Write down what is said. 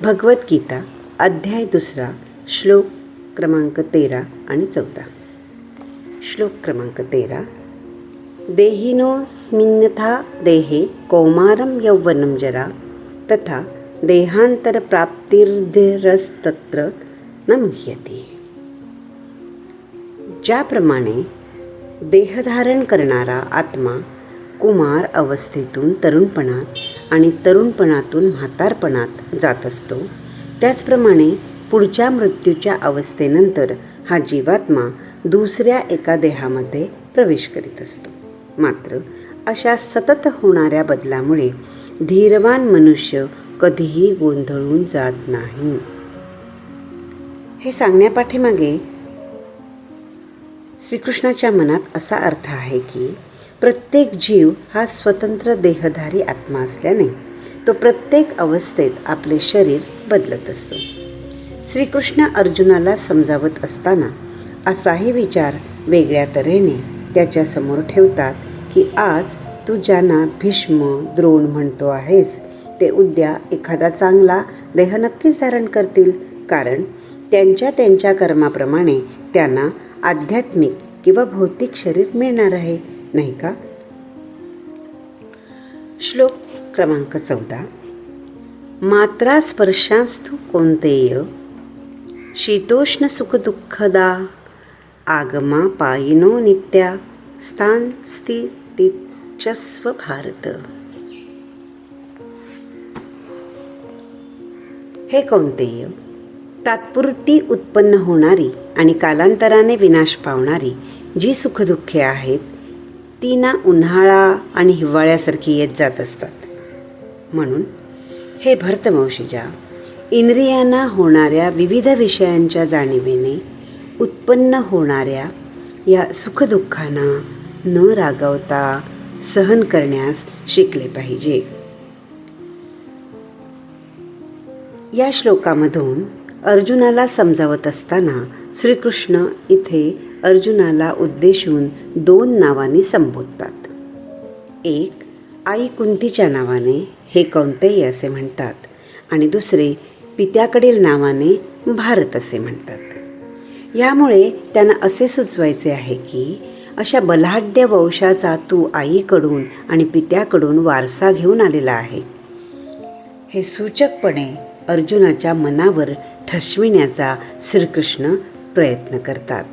भगवद्गीता अध्याय 2 श्लोक क्रमांक 13 आणि 14. श्लोक क्रमांक 13. देहिनोऽस्मिन्यथा देहे कौमारं यौवनं जरा तथा देहांतरप्राप्तिर्धीरस्तत्र न मुह्यते. ज्याप्रमाणे देहधारण करणारा आत्मा कुमार अवस्थेतून तरुणपणात आणि तरुणपणातून म्हातारपणात जात असतो, त्याचप्रमाणे पुढच्या मृत्यूच्या अवस्थेनंतर हा जीवात्मा दुसऱ्या एका देहामध्ये प्रवेश करीत असतो. मात्र अशा सतत होणाऱ्या बदलामुळे धीरवान मनुष्य कधीही गोंधळून जात नाही. हे सांगण्यापाठीमागे श्रीकृष्णाच्या मनात असा अर्थ आहे की प्रत्येक जीव हा स्वतंत्र देहधारी आत्मा असल्याने तो प्रत्येक अवस्थेत आपले शरीर बदलत असतो. श्रीकृष्ण अर्जुनाला समजावत असताना असाही विचार वेगळ्या तऱ्हेने त्याच्यासमोर ठेवतात की आज तू ज्यांना भीष्म द्रोण म्हणतो आहेस ते उद्या एखादा चांगला देह नक्कीच धारण करतील, कारण त्यांच्या कर्माप्रमाणे त्यांना आध्यात्मिक किंवा भौतिक शरीर मिळणार आहे, नाही का? श्लोक क्रमांक 14. मात्रा स्पर्शांस्तु कौन्तेय शीतोष्ण सुख दुःखदा आगमा पायिनो नित्या स्थान स्थितिक्षस्व भारत. हे कौन्तेय, तात्पुरती उत्पन्न होणारी आणि कालांतराने विनाश पावणारी जी सुखदुःखे आहेत ती ना उन्हाळा आणि हिवाळ्यासारखी येत जात असतात. म्हणून हे भरतवंशीजा, इंद्रियांना होणाऱ्या विविध विषयांच्या जाणीवेने उत्पन्न होणाऱ्या या सुखदुःखांना न रागवता सहन करण्यास शिकले पाहिजे. या श्लोकामधून अर्जुनाला समजावत असताना श्रीकृष्ण इथे अर्जुनाला उद्देशून 2 नावांनी संबोधतात. एक, आई कुंतीच्या नावाने हे कौन्तेय असे म्हणतात आणि दुसरे पित्याकडील नावाने भारत असे म्हणतात. यामुळे त्यांना असे सुचवायचे आहे की अशा बलाढ्य वंशाचा तू आईकडून आणि पित्याकडून वारसा घेऊन आलेला आहे. हे सूचकपणे अर्जुनाच्या मनावर ठसविण्याचा श्रीकृष्ण प्रयत्न करतात.